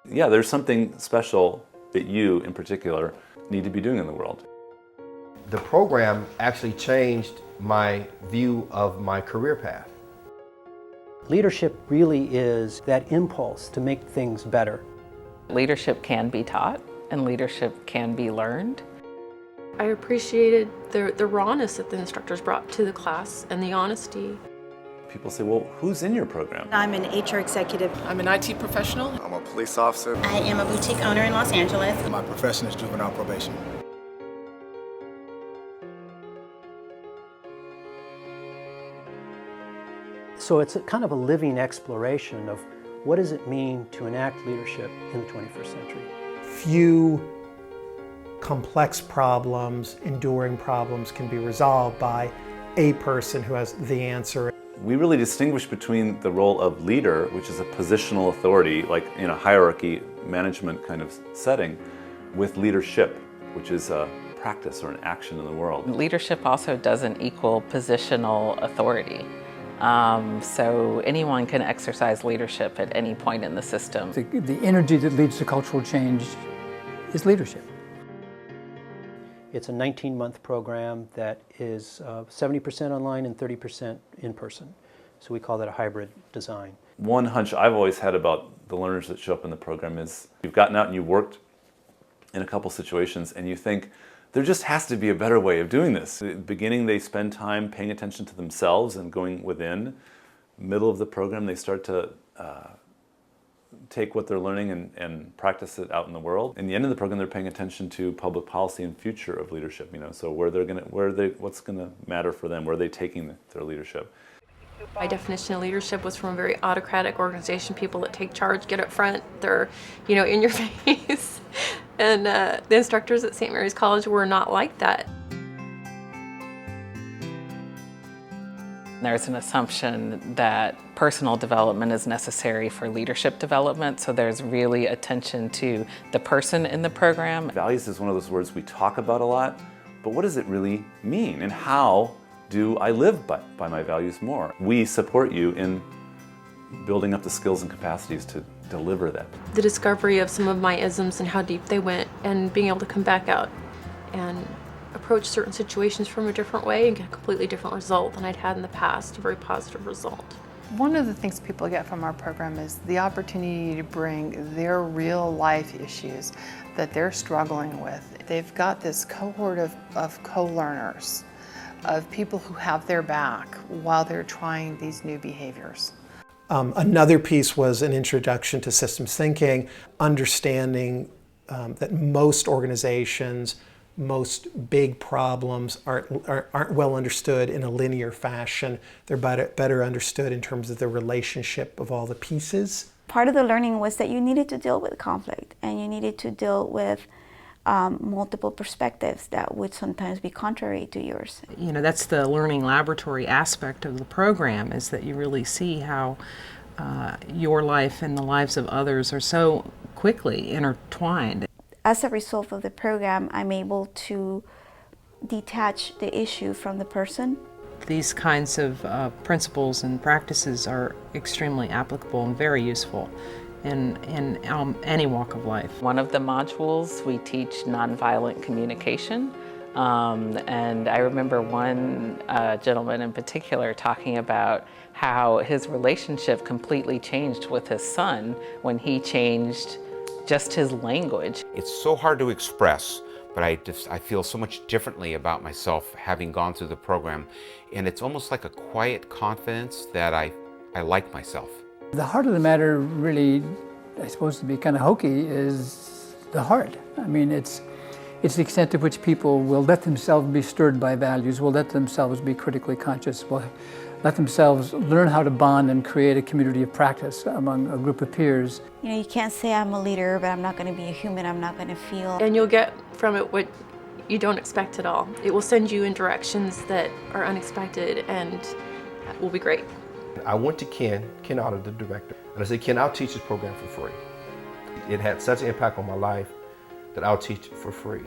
Yeah, there's something special that you, in particular, need to be doing in the world. The program actually changed my view of my career path. Leadership really is that impulse to make things better. Leadership can be taught and leadership can be learned. I appreciated the rawness that the instructors brought to the class and the honesty. People say, well, who's in your program? I'm an HR executive. I'm an IT professional. I'm a police officer. I am a boutique owner in Los Angeles. My profession is juvenile probation. So it's kind of a living exploration of what does it mean to enact leadership in the 21st century. Few complex problems, enduring problems can be resolved by a person who has the answer. We really distinguish between the role of leader, which is a positional authority, like in a hierarchy management kind of setting, with leadership, which is a practice or an action in the world. Leadership also doesn't equal positional authority. So anyone can exercise leadership at any point in the system. The energy that leads to cultural change is leadership. It's a 19-month program that is 70% online and 30% in person. So we call that a hybrid design. One hunch I've always had about the learners that show up in the program is you've gotten out and you worked in a couple situations and you think, there just has to be a better way of doing this. At the beginning, they spend time paying attention to themselves and going within. Middle of the program, they start to take what they're learning and practice it out in the world. In the end of the program, they're paying attention to public policy and future of leadership. So what's gonna matter for them? Where are they taking their leadership? My definition of leadership was from a very autocratic organization, people that take charge, get up front, they're, in your face. And the instructors at St. Mary's College were not like that. There's an assumption that personal development is necessary for leadership development, so there's really attention to the person in the program. Values is one of those words we talk about a lot, but what does it really mean? And how do I live by my values more? We support you in building up the skills and capacities to deliver that. The discovery of some of my isms and how deep they went, and being able to come back out and approach certain situations from a different way and get a completely different result than I'd had in the past, a very positive result. One of the things people get from our program is the opportunity to bring their real life issues that they're struggling with. They've got this cohort of co-learners, of people who have their back while they're trying these new behaviors. Another piece was an introduction to systems thinking, understanding that most organizations, most big problems aren't well understood in a linear fashion. They're better understood in terms of the relationship of all the pieces. Part of the learning was that you needed to deal with conflict and you needed to deal with multiple perspectives that would sometimes be contrary to yours. That's the learning laboratory aspect of the program, is that you really see how your life and the lives of others are so quickly intertwined. As a result of the program, I'm able to detach the issue from the person. These kinds of principles and practices are extremely applicable and very useful in any walk of life. One of the modules, we teach nonviolent communication. And I remember one gentleman in particular talking about how his relationship completely changed with his son when he changed just his language. It's so hard to express, but I feel so much differently about myself having gone through the program. And it's almost like a quiet confidence that I like myself. The heart of the matter, really, I suppose to be kind of hokey, is the heart. I mean, it's the extent to which people will let themselves be stirred by values, will let themselves be critically conscious, will let themselves learn how to bond and create a community of practice among a group of peers. You can't say I'm a leader, but I'm not going to be a human, I'm not going to feel. And you'll get from it what you don't expect at all. It will send you in directions that are unexpected and will be great. I went to Ken Otter, the director, and I said, Ken, I'll teach this program for free. It had such an impact on my life that I'll teach it for free.